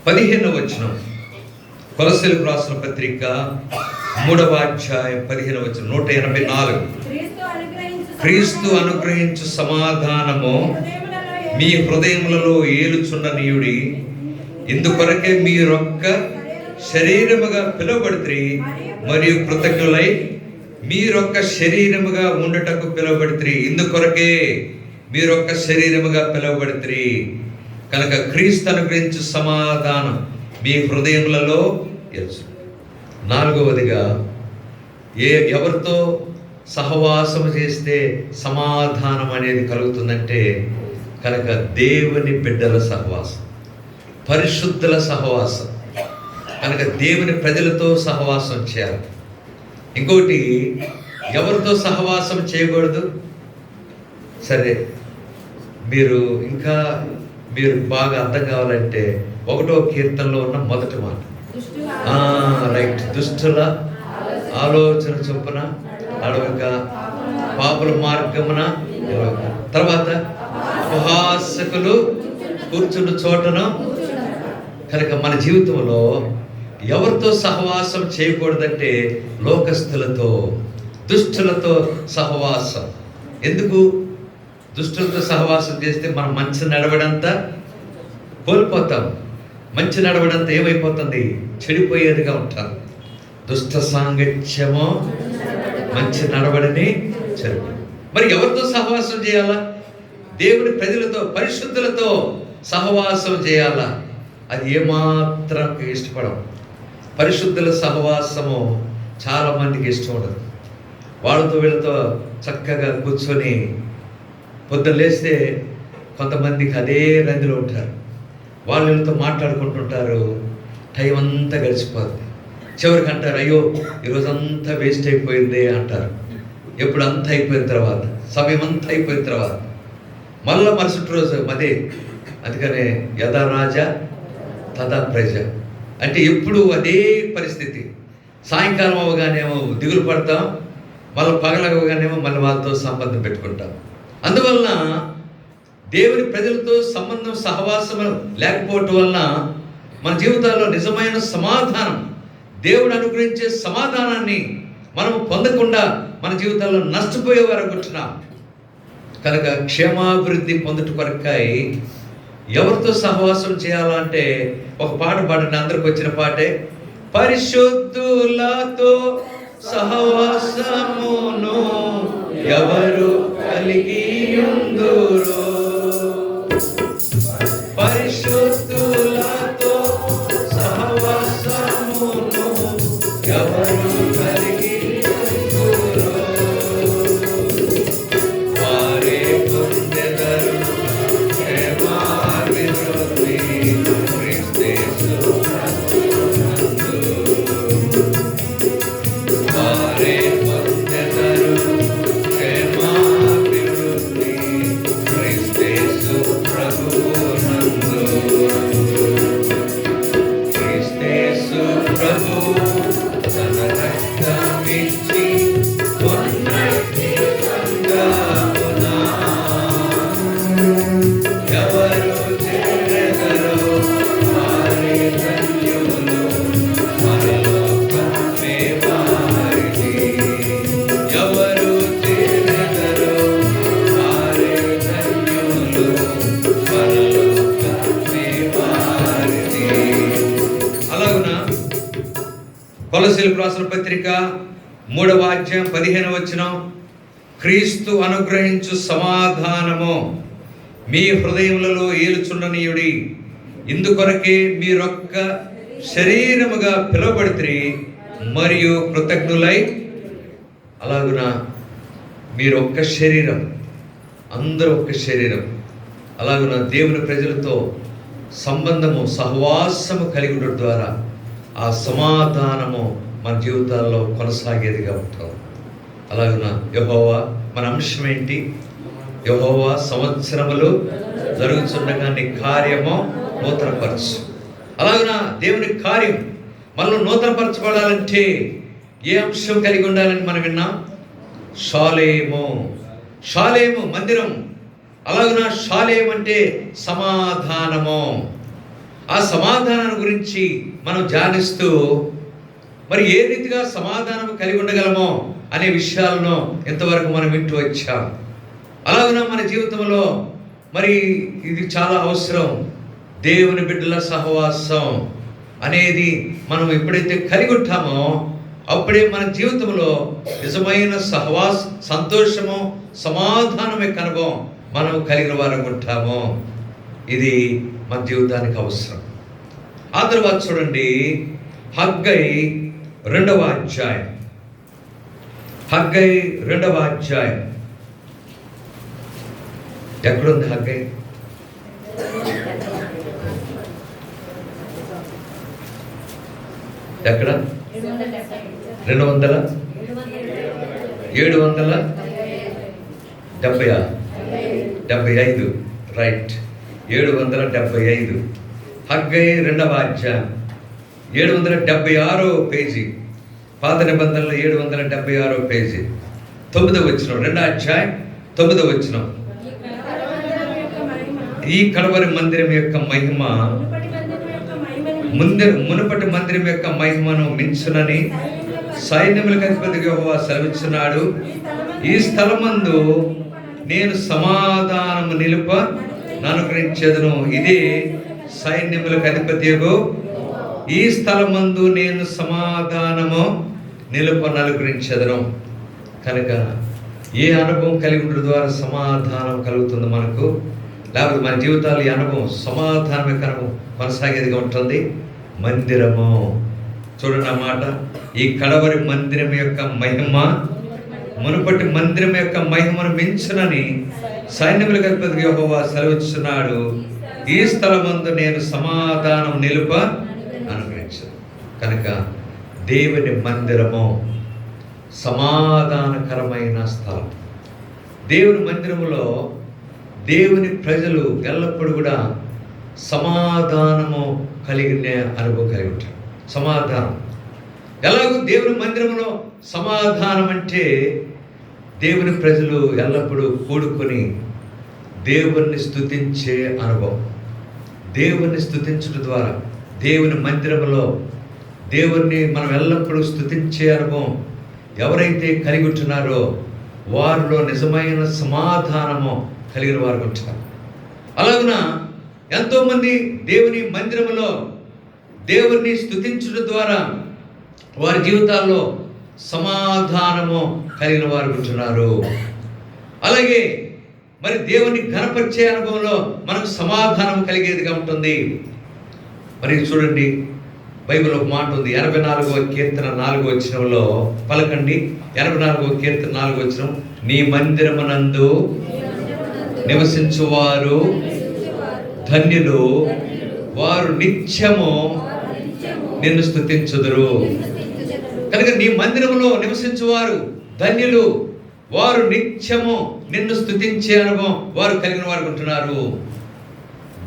15వ వచనం. కొలస్సీలకు రాసిన పత్రిక 3వ అధ్యాయం 15వ వచనం 184. క్రీస్తు అనుగ్రహించు సమాధానము మీ హృదయములలో ఏలుచుండనీయుడి, ఇందుకొరకే మీరొక్క శరీరముగా పిలువబడితే మరియు కృతజ్ఞులై మీరొక్క శరీరముగా ఉండుటకు పిలువబడితే. ఇందుకొరకే మీరొక్క శరీరముగా పిలువబడితే కనుక క్రీస్తు అనుగ్రహించు సమాధానం మీ హృదయములలో ఎలుచు. 4వదిగా ఎవరితో సహవాసం చేస్తే సమాధానం అనేది కలుగుతుందంటే కనుక దేవుని బిడ్డల సహవాసం, పరిశుద్ధుల సహవాసం. కనుక దేవుని ప్రజలతో సహవాసం చేయాలి. ఇంకోటి, ఎవరితో సహవాసం చేయకూడదు? సరే, మీరు బాగా అర్థం కావాలంటే 1వ కీర్తనలో ఉన్న మొదటి మాట, రైట్. దుష్టుల ఆలోచన చొప్పున అడవక, పాపుల మార్గమున నిలవక. తర్వాత ఉపహాసకులు కూర్చున్న చోటను. కనుక మన జీవితంలో ఎవరితో సహవాసం చేయకూడదంటే లోకస్తులతో, దుష్టులతో సహవాసం. ఎందుకు? దుష్టులతో సహవాసం చేస్తే మనం మంచి నడవడంతా కోల్పోతాం. మంచి నడవడంతా ఏమైపోతుంది? చెడిపోయేదిగా ఉంటాం. దుష్ట సాంగత్యమో మంచి నడవడిని చెడు. మరి ఎవరితో సహవాసం చేయాలా? దేవుని ప్రజలతో, పరిశుద్ధులతో సహవాసం చేయాలా? అది ఏమాత్రం ఇష్టపడం. పరిశుద్ధుల సహవాసము చాలా మందికి ఇష్టం ఉండదు. వాళ్ళతో వీళ్ళతో చక్కగా కూర్చొని పొద్దున్న లేస్తే కొంతమందికి అదే రందిలో ఉంటారు. వాళ్ళతో మాట్లాడుకుంటుంటారు, టైం అంతా గడిచిపోతుంది. చివరికి అంటారు, అయ్యో ఈరోజంతా వేస్ట్ అయిపోయింది అంటారు. ఎప్పుడు అంతా అయిపోయిన తర్వాత, సమయం అంతా అయిపోయిన తర్వాత మళ్ళీ మరుసటి రోజు అదే. అందుకనే యథా రాజా తదా ప్రజ అంటే ఎప్పుడు అదే పరిస్థితి. సాయంకాలం అవగానేమో దిగులు పడతాం, మళ్ళీ పగలవగానేమో మళ్ళీ వాళ్ళతో సంబంధం పెట్టుకుంటాం. అందువలన దేవుని ప్రజలతో సంబంధం, సహవాసం లేకపోవటం వలన మన జీవితాల్లో నిజమైన సమాధానం, దేవుడు అనుగ్రహించే సమాధానాన్ని మనం పొందకుండా మన జీవితాల్లో నష్టపోయేవారు అనుకుంటున్నాం. కనుక క్షేమాభివృద్ధి పొందుట కొరకై ఎవరితో సహవాసం చేయాలంటే ఒక పాట పాడండి. అందరికి వచ్చిన పాటే, పరిశుద్ధులతో సహవాసమును ఎవరు కలిగి ఉందురో, పరిశుద్ధులతో సహవాసమును ఎవరు కలిగి ఉందురో, వారే పొందెదరు క్షేమాభివృద్ధి క్రీస్తు నందు. వారే పొందెదరు క్షేమాభివృద్ధి క్రీస్తు ప్రభువునందు. క్రీస్తు ప్రభువు తన రక్తమిచ్చి కొన్నటి సంగమునా ఎవరు చేరెదరో వారి ధన్యులు, పరలోకమే వారిది. ఎవరు చేరెదరో వారి ధన్యులు, పరలోకమే వారిది. అలాగున కొలస్సీలకు రాసిన పత్రిక 3వ అధ్యాయం 15వ వచనం, క్రీస్తు అనుగ్రహించు సమాధానము మీ హృదయములలో ఏలుచుండనీయుడి, ఇందుకొరకే మీరొక్క శరీరముగా పిలువబడితే మరియు కృతజ్ఞులై. అలాగున మీరు ఒక్క శరీరం, అందరూ ఒక్క శరీరం. అలాగున దేవుని ప్రజలతో సంబంధము, సహవాసము కలిగి ఉండడం ద్వారా ఆ సమాధానము మన జీవితాల్లో కొనసాగేదిగా ఉంటుంది. అలాగున యెహోవా మన అంశం ఏంటి? యెహోవా సంవత్సరములు జరుగుతుండగా నీ కార్యము నూతనపరచు. అలాగున దేవుని కార్యం మనలో నూతనపరచబడాలంటే ఏ అంశం కలిగి ఉండాలని మనం విన్నాం? షాలేము. షాలేము మందిరం. అలాగున షాలేం అంటే సమాధానము. ఆ సమాధానం గురించి మనం ధ్యానిస్తూ మరి ఏ రీతిగా సమాధానం కలిగి ఉండగలమో అనే విషయాలను ఇంతవరకు మనం వింటూ వచ్చాం. అలాగన మన జీవితంలో మరి ఇది చాలా అవసరం. దేవుని బిడ్డల సహవాసం అనేది మనం ఎప్పుడైతే కలిగి ఉంటామో అప్పుడే మన జీవితంలో నిజమైన సంతోషము, సమాధానం యొక్క అనుభవం మనం కలిగిన వారం ఉంటాము. ఇది మన జీవితానికి అవసరం. ఆ తర్వాత చూడండి, హగ్గై 2వ అధ్యాయం. హగ్గై 2వ అధ్యాయం ఎక్కడుంది? హగ్గై ఎక్కడ? 775 రైట్, 775. హగ్గై 2వ అధ్యాయం 776 పేజీ, పాత నిబంధనలు 776 పేజీ, 9వ వచనం, 2వ అధ్యాయం 9వ వచనం. ఈ కడవరి మందిరం యొక్క మహిమ మునుపటి మందిరం యొక్క మహిమను మించునని సైన్యములకు అధిపతి యెహోవా సెలవిస్తున్నాడు. ఈ స్థలమందు నేను సమాధానము నిలుప అనుగ్రహించెదను. ఇదే సైన్యములకు అధిపతియగు ఈ స్థలమందు నేను సమాధానము నిలుప అనుగ్రహించెదను. కనుక ఏ అనుభవం కలిగి ఉండడం ద్వారా సమాధానం కలుగుతుంది మనకు, లేకపోతే మన జీవితాలు ఈ అనుభవం సమాధానం యొక్క అనుభవం కొనసాగేదిగా ఉంటుంది. మందిరము చూడండి ఆ మాట, ఈ కడవరి మందిరం యొక్క మహిమ మునుపటి మందిరం యొక్క మహిమను మించునని సైన్యములకు అధిపతి యెహోవా సెలవిస్తున్నాడు. ఈ స్థలమందు నేను సమాధానం నిలుప అనుగ్రహించను. కనుక దేవుని మందిరము సమాధానకరమైన స్థలం. దేవుని మందిరములో దేవుని ప్రజలు ఎల్లప్పుడూ కూడా సమాధానము కలిగిన అనుభవం కలిగి ఉంటారు. సమాధానం ఎలాగో దేవుని మందిరంలో సమాధానం అంటే దేవుని ప్రజలు ఎల్లప్పుడూ కూడుకొని దేవుణ్ణి స్తుతించే అనుభవం. దేవుణ్ణి స్తుతించడం ద్వారా దేవుని మందిరంలో దేవుణ్ణి మనం ఎల్లప్పుడూ స్తుతించే అనుభవం ఎవరైతే కలిగి ఉంటున్నారో వారిలో నిజమైన సమాధానము కలిగిన వారు ఉంటారు. అలాగున ఎంతోమంది దేవుని మందిరంలో దేవుణ్ణి స్తుతించడం ద్వారా వారి జీవితాల్లో సమాధానము కలిగిన వారు ఉంటున్నారు. అలాగే మరి దేవుని ఘనపరిచే అనుభవంలో మనకు సమాధానం కలిగేదిగా ఉంటుంది. మరి చూడండి, బైబిల్ ఒక మాట ఉంది, 84వ కీర్తన 4వ వచనంలో పలకండి. 84వ కీర్తన 4వ వచనం, నీ మందిరమునందు నివసించువారు ధన్యులు, వారు నిత్యము నిన్ను స్తుతించుదురు. కనుక నీ మందిరంలో నివసించువారు ధన్యులు, వారు నిత్యము నిన్ను స్తుతించే అనుభవం వారు కలిగిన వారు ఉంటున్నారు.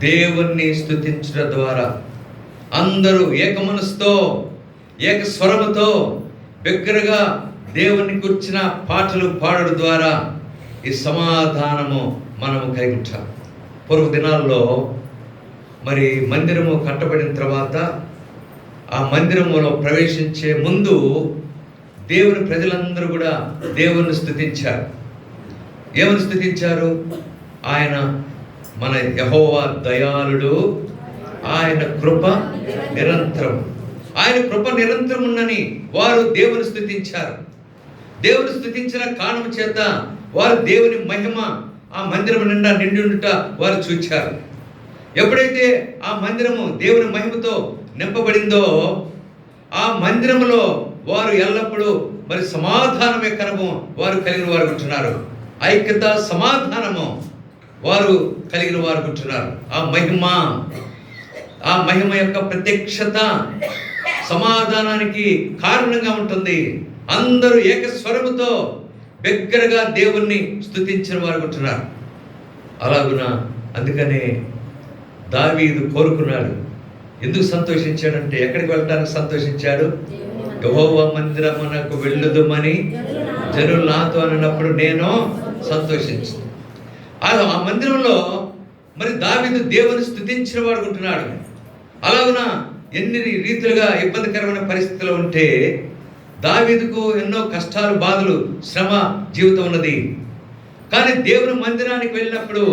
దేవుణ్ణి స్తుతించడం ద్వారా అందరూ ఏక మనసుతో ఏక స్వరముతో బిగ్గరగా దేవుని గురించిన పాటలు పాడడం ద్వారా ఈ సమాధానము మనము కలిగి ఉంటాం. పూర్వ దినాల్లో మరి మందిరము కట్టబడిన తర్వాత ఆ మందిరములో ప్రవేశించే ముందు దేవుని ప్రజలందరూ కూడా దేవుని స్తుతించారు. ఏమని స్తుతించారు? ఆయన మన యెహోవా దయాళుడు, ఆయన కృప నిరంతరం, ఆయన కృప నిరంతరం ఉన్నని వారు దేవుని స్తుతించారు. దేవుని స్తుతించిన కారణం చేత వారు దేవుని మహిమ ఆ మందిరం నిండా నిండి ఉండుట వారు చూచారు. ఎప్పుడైతే ఆ మందిరము దేవుని మహిమతో నింపబడిందో ఆ మందిరములో వారు ఎల్లప్పుడూ మరి సమాధానం యొక్క అనుభవం వారు కలిగిన వారు ఉంటున్నారు. ఐక్యత, సమాధానము వారు కలిగిన వారు ఉంటున్నారు. ఆ మహిమ యొక్క ప్రత్యక్షత సమాధానానికి కారణంగా ఉంటుంది. అందరూ ఏకస్వరముతో బిగ్గరగా దేవుణ్ణి స్తుతించిన వారు ఉంటున్నారు. అలాగున అందుకనే దావీదు కోరుకున్నాడు. ఎందుకు సంతోషించాడంటే, ఎక్కడికి వెళ్ళడానికి సంతోషించాడు? యెహోవా మందిరమునకు వెళ్ళుదుమని జనులు నాతో అన్నప్పుడు నేను సంతోషించాను. ఆ మందిరంలో మరి దావీదు దేవుని స్తుతించిన వాడు ఉంటున్నాడు. అలాగున ఎన్ని రీతులుగా ఇబ్బందికరమైన పరిస్థితులు ఉంటే దావీదుకు ఎన్నో కష్టాలు, బాధలు, శ్రమ జీవితం ఉన్నది. కానీ దేవుని మందిరానికి వెళ్ళినప్పుడు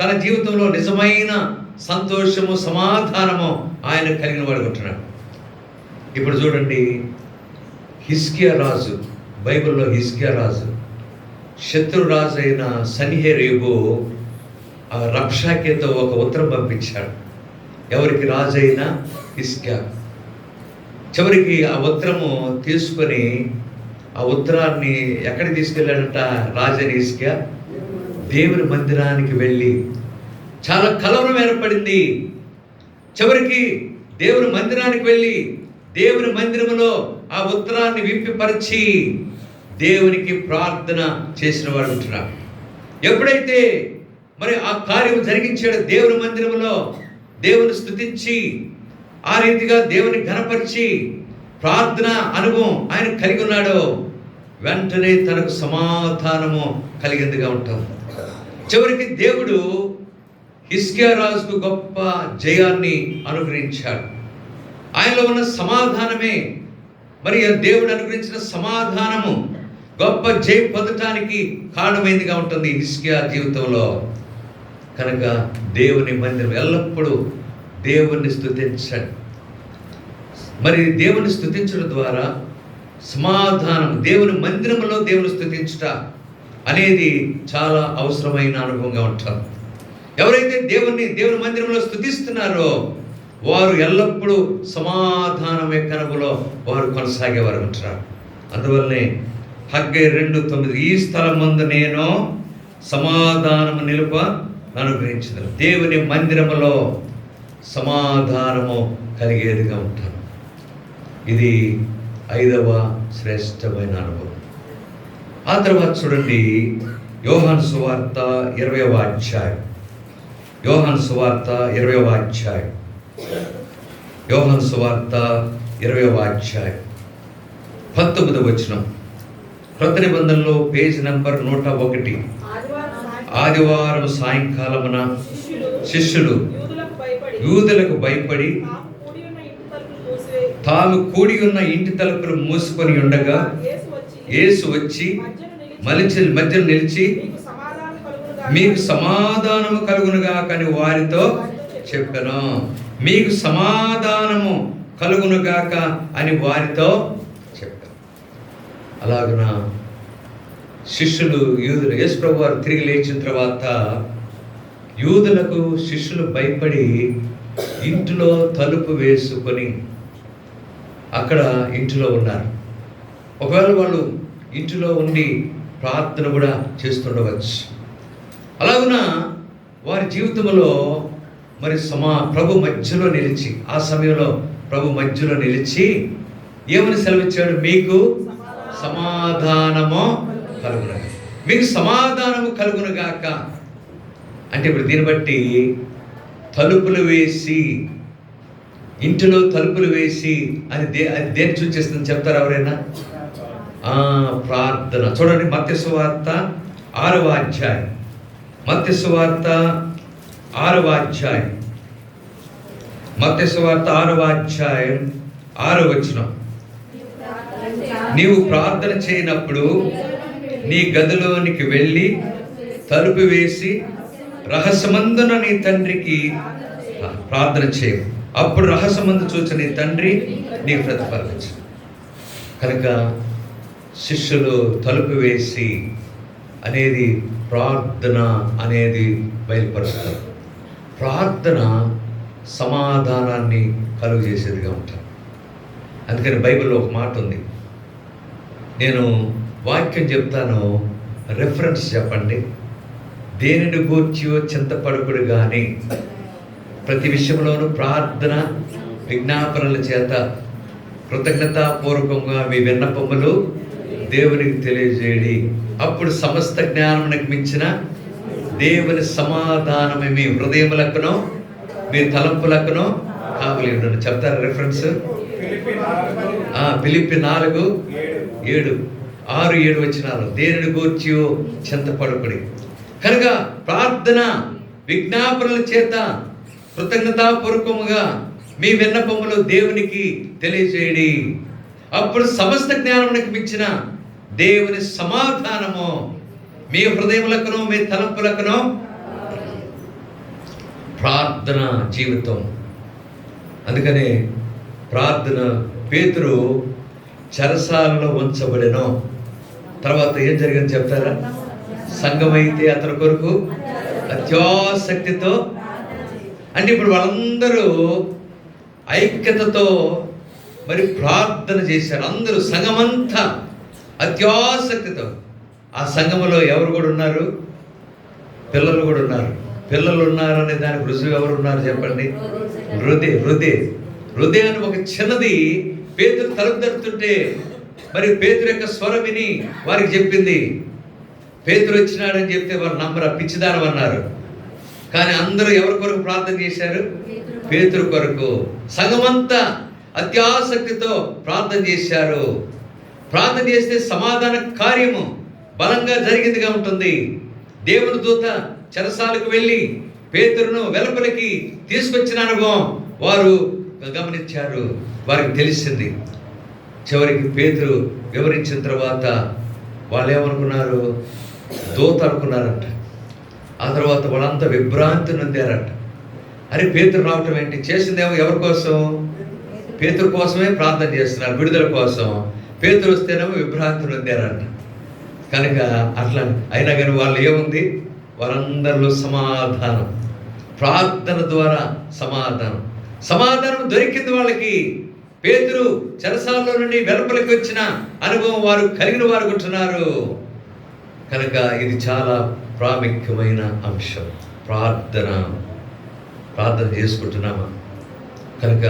తన జీవితంలో నిజమైన సంతోషము, సమాధానము ఆయన కలిగిన వాడు ఉంటున్నాడు. ఇప్పుడు చూడండి, హిజ్కియా రాజు, బైబిల్లో హిజ్కియా రాజు, శత్రు రాజు అయిన సన్హెరీబు ఆ రబ్షాకేతో ఒక ఉత్తరం పంపించాడు. ఎవరికి? రాజు అయిన హిజ్కియా. చివరికి ఆ ఉత్తరము తీసుకొని ఆ ఉత్తరాన్ని ఎక్కడికి తీసుకెళ్ళాడంట రాజైన హిజ్కియా? దేవుని మందిరానికి వెళ్ళి చాలా కలవరం ఏర్పడింది. చివరికి దేవుని మందిరానికి వెళ్ళి దేవుని మందిరములో ఆ ఉత్తరాన్ని విప్పిపరిచి దేవునికి ప్రార్థన చేసిన వాడు ఉంటున్నాడు. ఎప్పుడైతే మరి ఆ కార్యం జరిగించాడు, దేవుని మందిరములో దేవుని స్తుతించి ఆ రీతిగా దేవుని ఘనపరిచి ప్రార్థన అనుభవం ఆయన కలిగి ఉన్నాడో వెంటనే తనకు సమాధానము కలిగిందిగా ఉంటాం. చివరికి దేవుడు హిజ్కియా రాజుకు గొప్ప జయాన్ని అనుగ్రహించాడు. ఆయనలో ఉన్న సమాధానమే, మరి దేవుడు అనుగ్రహించిన సమాధానము గొప్ప జయం పొందటానికి కారణమైందిగా ఉంటుంది హిజ్కియా జీవితంలో. కనుక దేవుని మందిరం ఎల్లప్పుడూ దేవుణ్ణి స్తుతించండి. మరి దేవుని స్తుతించడం ద్వారా సమాధానం, దేవుని మందిరంలో దేవుని స్తుతించుట అనేది చాలా అవసరమైన అనుభవంగా ఉంటారు. ఎవరైతే దేవుని మందిరంలో స్తుతిస్తున్నారో వారు ఎల్లప్పుడూ సమాధానమే కనుగలో వారు కొనసాగేవారు ఉంటారు. అందువల్లనే హగ్గై 2:9 ఈ స్థలం ముందు నేను సమాధానము నిలుప అనుగ్రహించదు. దేవుని మందిరములో సమాధానము కలిగేదిగా ఉంటాను. ఇది 5వ శ్రేష్టమైన అనుభవం. ఆ తర్వాత చూడండి, యోహాను సువార్త 20వ అధ్యాయం. యోహాను సువార్త 20వ అధ్యాయం. యోహాను సువార్త 20వ అధ్యాయం 19వ వచనం. క్రొత్త నిబంధనలో పేజ్ నంబర్ 101. ఆదివారం సాయంకాలమున శిష్యులు యూదులకు భయపడి తాము కూడి ఉన్న ఇంటి తలుపులు మూసుకొని ఉండగా యేసు వచ్చి మధ్యలో నిలిచి మీకు సమాధానము కలుగునుగా అని వారితో చెప్పాను. మీకు సమాధానము కలుగునుగాక అని వారితో చెప్పాను. అలాగున శిష్యులు, యూదులు, యేసు ప్రభు వారు తిరిగి లేచిన తర్వాత యూదులకు శిష్యులు భయపడి ఇంటిలో తలుపు వేసుకొని అక్కడ ఇంటిలో ఉన్నారు. ఒకవేళ వాళ్ళు ఇంటిలో ఉండి ప్రార్థన కూడా చేస్తుండవచ్చు. అలాగున వారి జీవితంలో మరి ప్రభు మధ్యలో నిలిచి, ఆ సమయంలో ప్రభు మధ్యలో నిలిచి ఏమని సెలవిచ్చాడు? మీకు సమాధానము కలుగును, మీకు సమాధానము కలుగునుగాక. అంటే ఇప్పుడు దీన్ని బట్టి తలుపులు వేసి, ఇంటిలో తలుపులు వేసి అని దేన్ని సూచిస్తుంది చెప్తారు ఎవరైనా? ప్రార్థన. చూడండి, మత్తయి సువార్త 6వ అధ్యాయం. మత్తయి సువార్త 6వ అధ్యాయం. మత్తయి సువార్త 6వ అధ్యాయం 6వ వచనం. నీవు ప్రార్థన చేయనప్పుడు నీ గదిలోనికి వెళ్ళి తలుపు వేసి రహస్యమందున నీ తండ్రికి ప్రార్థన చేయు, అప్పుడు రహస్యమందు చూచి నీ తండ్రి నీ ప్రతిఫలించు. కనుక శిష్యులు తలుపు వేసి అనేది ప్రార్థన అనేది బయలుపరుస్తారు. ప్రార్థన సమాధానాన్ని కలుగు చేసేదిగా ఉంటారు. అందుకని బైబిల్లో ఒక మాట ఉంది, నేను వాక్యం చెప్తాను, రెఫరెన్స్ చెప్పండి. దేనిని గూర్చియో చింతపడకుడు కానీ ప్రతి విషయంలోనూ ప్రార్థన విజ్ఞాపనల చేత కృతజ్ఞతాపూర్వకంగా మీ విన్నపములు దేవునికి తెలియజేయండి, అప్పుడు సమస్త జ్ఞానమునకు మించిన దేవుని సమాధానమే మీ హృదయములకును మీ తలంపులకును కావలి ఉండును. చెప్తారా రెఫరెన్స్? ఫిలిప్పీ 4:7, 6-7 వచనాలు. దేనిని గూర్చియో చింతపడకుడి. కనుక ప్రార్థన విజ్ఞాపనల చేత కృతజ్ఞతాపూర్వకముగా మీ విన్నపములు దేవునికి తెలియజేయడి. అప్పుడు సమస్త జ్ఞానమునికి మించిన దేవుని సమాధానము మీ హృదయములకును మీ తలంపులకును. ప్రార్థన జీవితం. అందుకనే ప్రార్థన. పేతురు చెరసాలలో ఉంచబడెను. తర్వాత ఏం జరిగింది చెప్తారా? సంఘమైతే అతని కొరకు అత్యాసక్తితో, అంటే ఇప్పుడు వాళ్ళందరూ ఐక్యతతో మరి ప్రార్థన చేశారు. అందరూ సంఘమంతా అత్యాసక్తితో. ఆ సంఘములో ఎవరు కూడా ఉన్నారు? పిల్లలు కూడా ఉన్నారు. పిల్లలు ఉన్నారనే దానికి రుజువు ఎవరు ఉన్నారు చెప్పండి? హృదయ అని ఒక చిన్నది పేతురు తలుపు తడుతుంటే మరి పేతురు యొక్క స్వరం విని వారికి చెప్పింది. పేతురు వచ్చినాడని చెప్తే వారు నమ్మరా, పిచ్చిదానం అన్నారు. కానీ అందరూ ఎవరి కొరకు ప్రార్థన చేశారు? పేతురు కొరకు. సంఘమంతా అత్యాసక్తితో ప్రార్థన చేశారు. ప్రార్థన చేస్తే సమాధాన కార్యము బలంగా జరిగిందిగా ఉంటుంది. దేవుని దూత చెరసాలకు వెళ్ళి పేతురును వెలుపలికి తీసుకొచ్చిన అనుభవం వారు గమనించారు. వారికి తెలిసింది. చివరికి పేతురు వివరించిన తర్వాత వాళ్ళు ఏమనుకున్నారు? దూత అనుకున్నారంట. ఆ తర్వాత వాళ్ళంతా విభ్రాంతి నొందారట. అరే పేతురు రావటం ఏంటి? చేసిందేమో ఎవరి కోసం? పేతురు కోసమే ప్రార్థన చేస్తున్నారు, విడుదల కోసం. పేతురు వస్తేనేమో విభ్రాంతి నొందారంట. కనుక అట్లా అయినా కానీ వాళ్ళు ఏముంది? వారందరిలో సమాధానం. ప్రార్థన ద్వారా సమాధానం దొరికింది వాళ్ళకి. పేతురు చెరసాలలో నుండి వెలుపలికి వచ్చిన అనుభవం వారు కలిగిన వారు ఉంటున్నారు. కనుక ఇది చాలా ప్రాముఖ్యమైన అంశం. ప్రార్థన చేసుకుంటున్నామా? కనుక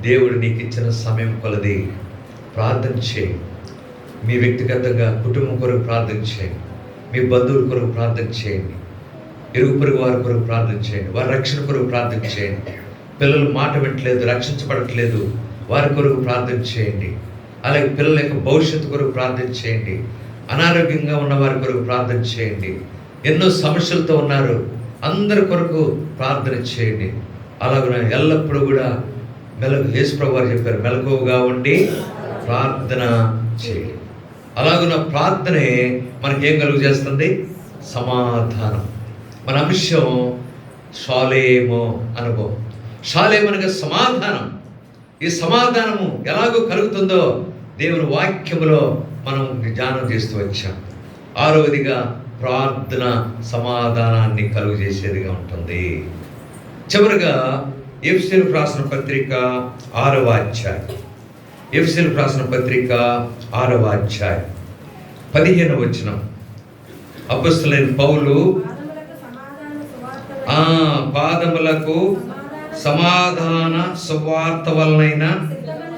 దేవుడు నీకు ఇచ్చిన సమయం కొలది ప్రార్థన చేయి. మీ వ్యక్తిగతంగా కుటుంబం కొరకు ప్రార్థన చేయండి. మీ బంధువుల కొరకు ప్రార్థన చేయండి. ఇరుగు పొరుగు వారి కొరకు ప్రార్థన చేయండి. వారి రక్షణ కొరకు ప్రార్థన చేయండి. పిల్లలు మాట వింటలేదు, రక్షించబడట్లేదు, వారి కొరకు ప్రార్థన చేయండి. అలాగే పిల్లల యొక్క భవిష్యత్తు కొరకు ప్రార్థన చేయండి. అనారోగ్యంగా ఉన్న వారి కొరకు ప్రార్థన చేయండి. ఎన్నో సమస్యలతో ఉన్నారు, అందరి కొరకు ప్రార్థన చేయండి. అలాగే ఎల్లప్పుడూ కూడా యేసుప్రభువు వారు చెప్పారు, మెలకువగా ఉండి ప్రార్థన చేయండి. అలాగున్న ప్రార్థనే మనకేం కలుగు చేస్తుంది? సమాధానం. మన అంశం షాలేము అనుభవం. షాలేము అనగా సమాధానం. ఈ సమాధానము ఎలాగో కలుగుతుందో దేవుని వాక్యములో మనం ధ్యానం చేస్తూ వచ్చాం. ఆరవదిగా ప్రార్థన సమాధానాన్ని కలుగు చేసేదిగా ఉంటుంది. చివరిగా ఎఫెసీయులకు రాసిన పత్రిక 6వ అధ్యాయం. ఎఫెసీయులకు రాసిన పత్రిక 6వ అధ్యాయం 15వ వచనం. అపొస్తలుడైన పౌలు పాదములకు సమాధాన సువార్త వలనైన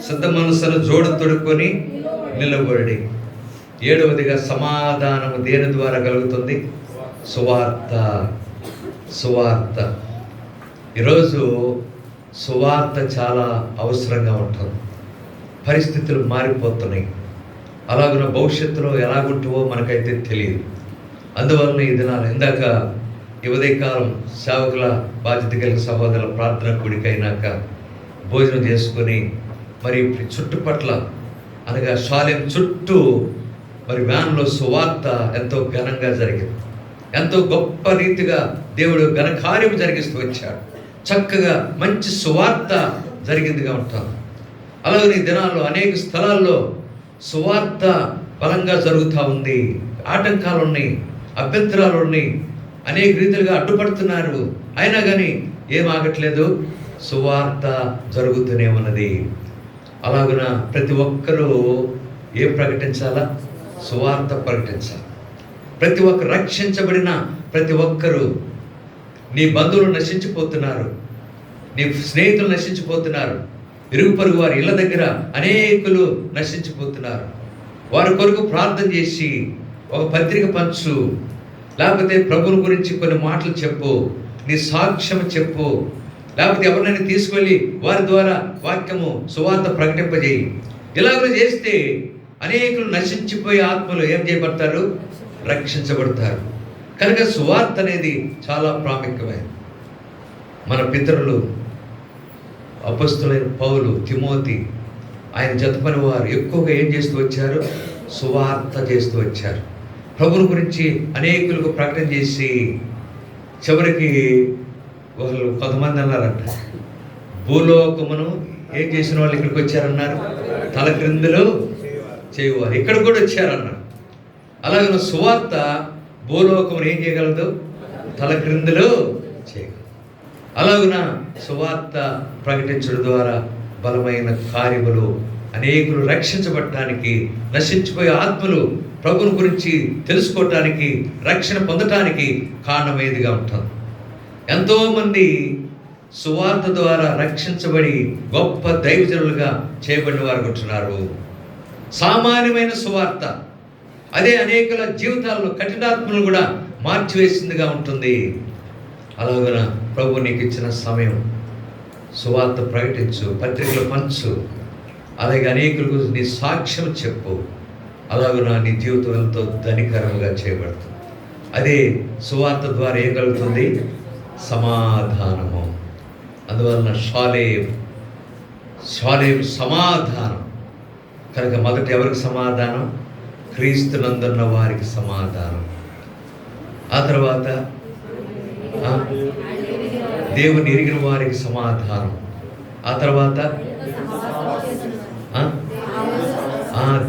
సిద్ధ మనసును జోడు తొడుక్కొని నిలబడి. 7వదిగా సమాధానము దేని ద్వారా కలుగుతుంది? సువార్త. ఈరోజు సువార్త చాలా అవసరంగా ఉంటుంది. పరిస్థితులు మారిపోతున్నాయి. అలాగున్న భవిష్యత్తులో ఎలాగుంటుందో మనకైతే తెలియదు. అందువలన ఈ దినాలు ఇందాక ఈ ఉదయకాలం సేవకుల బాధ్యత కలిగిన సహోదరుల ప్రార్థన కూడికైనాక భోజనం చేసుకొని మరి చుట్టుపట్ల అనగా షాలేం చుట్టూ మరి వ్యాన్లో సువార్త ఎంతో ఘనంగా జరిగింది. ఎంతో గొప్ప రీతిగా దేవుడు ఘనకార్యం జరిగిస్తూ వచ్చాడు. చక్కగా మంచి సువార్త జరిగిందిగా ఉంటాం. అలాగే ఈ దినాల్లో అనేక స్థలాల్లో సువార్త బలంగా జరుగుతూ ఉంది. ఆటంకాలు ఉన్నాయి, అభ్యంతరాలు ఉన్నాయి, అనేక రీతిలుగా అడ్డుపడుతున్నారు. అయినా కానీ ఏం ఆగట్లేదు, సువార్త జరుగుతూనే ఉన్నది. అలాగున ప్రతి ఒక్కరూ ఏం ప్రకటించాలా? సువార్త ప్రకటించాలి. ప్రతి ఒక్కరు రక్షించబడిన ప్రతి ఒక్కరూ, నీ బంధువులు నశించిపోతున్నారు, నీ స్నేహితులు నశించిపోతున్నారు, ఇరుగు పొరుగు వారి ఇళ్ళ దగ్గర అనేకులు నశించిపోతున్నారు. వారి కొరకు ప్రార్థన చేసి ఒక పత్రిక పంచు, లేకపోతే ప్రభువుని గురించి కొన్ని మాటలు చెప్పు, నీ సాక్ష్యం చెప్పు, లేకపోతే ఎవరినైనా తీసుకెళ్ళి వారి ద్వారా వాక్యము సువార్త ప్రకటింపజేయి. ఇలాగ చేస్తే అనేకులు నశించిపోయే ఆత్మలు ఏం చేయబడతారు? రక్షించబడతారు. కనుక సువార్త అనేది చాలా ప్రాముఖ్యమైనది. మన పితరులు అపొస్తలులైన పౌలు, తిమోతి, ఆయన జతపని వారు ఎక్కువగా ఏం చేస్తూ వచ్చారు? సువార్త చేస్తూ వచ్చారు. ప్రభుని గురించి అనేకులకు ప్రకటన చేసి చివరికి వాళ్ళు కొంతమంది అన్నారంట, భూలోకమును ఏం చేసిన వాళ్ళు ఇక్కడికి వచ్చారన్నారు? తల క్రిందులు చేయువారు. ఇక్కడ కూడా వచ్చారన్నారు. అలాగే సువార్త భూలోకమును ఏం చేయగలదు? తల క్రిందులు చేయగలదు. అలాగున సువార్త ప్రకటించడం ద్వారా బలమైన కార్యములు, అనేకులు రక్షించబడటానికి, నశించిపోయే ఆత్మలు ప్రభుని గురించి తెలుసుకోవటానికి, రక్షణ పొందటానికి కారణమైనదిగా ఉంటుంది. ఎంతోమంది సువార్త ద్వారా రక్షించబడి గొప్ప దైవజనులుగా చేయబడిన వారు ఉంటున్నారు. సామాన్యమైన సువార్త అదే అనేకుల జీవితాల్లో కఠినాత్మలు కూడా మార్చివేసిందిగా ఉంటుంది. అలాగన ప్రభు నీకు ఇచ్చిన సమయం సువార్త ప్రకటించు, పత్రికలు పంచు, అలాగే అనేకులకు నీ సాక్ష్యం చెప్పు. అలాగున నీ జీవితం ఎంతో ధనికరంగా చేయబడుతుంది. అదే సువార్త ద్వారా ఏం కలుగుతుంది? సమాధానము. అందువలన షాలేం సమాధానం కనుక మొదట ఎవరికి సమాధానం? క్రీస్తునందున్న వారికి సమాధానం. ఆ తర్వాత దేవుని ఎరిగిన వారికి సమాధానం. ఆ తర్వాత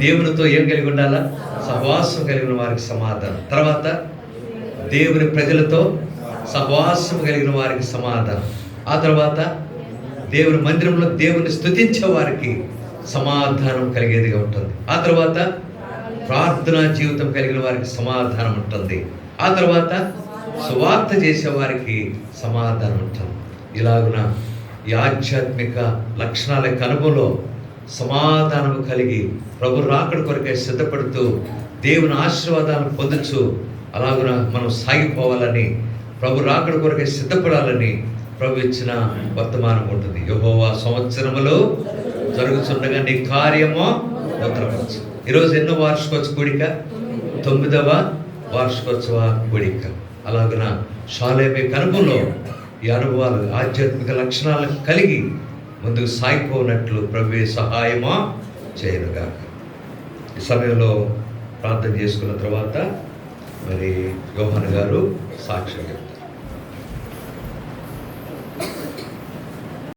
దేవునితో ఏం కలిగి ఉండాలా? సహవాసం కలిగిన వారికి సమాధానం. తర్వాత దేవుని ప్రజలతో సహవాసం కలిగిన వారికి సమాధానం. ఆ తర్వాత దేవుని మందిరంలో దేవుని స్తుతించే వారికి సమాధానం కలిగేదిగా ఉంటుంది. ఆ తర్వాత ప్రార్థనా జీవితం కలిగిన వారికి సమాధానం ఉంటుంది. ఆ తర్వాత సువార్త చేసే వారికి సమాధానం ఉంటుంది. ఇలాగున ఈ ఆధ్యాత్మిక లక్షణాల యొక్క అనుభవంలో సమాధానం కలిగి ప్రభు రాకడ కొరకై సిద్ధపడుతూ దేవుని ఆశీర్వాదాలను పొందొచ్చు. అలాగున మనం సాగిపోవాలని, ప్రభు రాకడ కొరకై సిద్ధపడాలని ప్రభు ఇచ్చిన వర్తమానం ఉంటుంది. యెహోవా సంవత్సరములో జరుగుతుండగా నీ కార్యమో భద్రపరచు. ఈరోజు ఎన్నో వార్షికోత్సవ కూడిక? 9వ వార్షికోత్సవ కూడిక. అలాగున షాలేం అనుభవంలో ఈ అనుభవాలు, ఆధ్యాత్మిక లక్షణాలను కలిగి ముందుకు సాగిపోనట్లు ప్రభువే సహాయమా చేయనుగాక. ఈ సమయంలో ప్రార్థన చేసుకున్న తర్వాత మరి యోహాను గారు సాక్ష్యం చెప్తారు.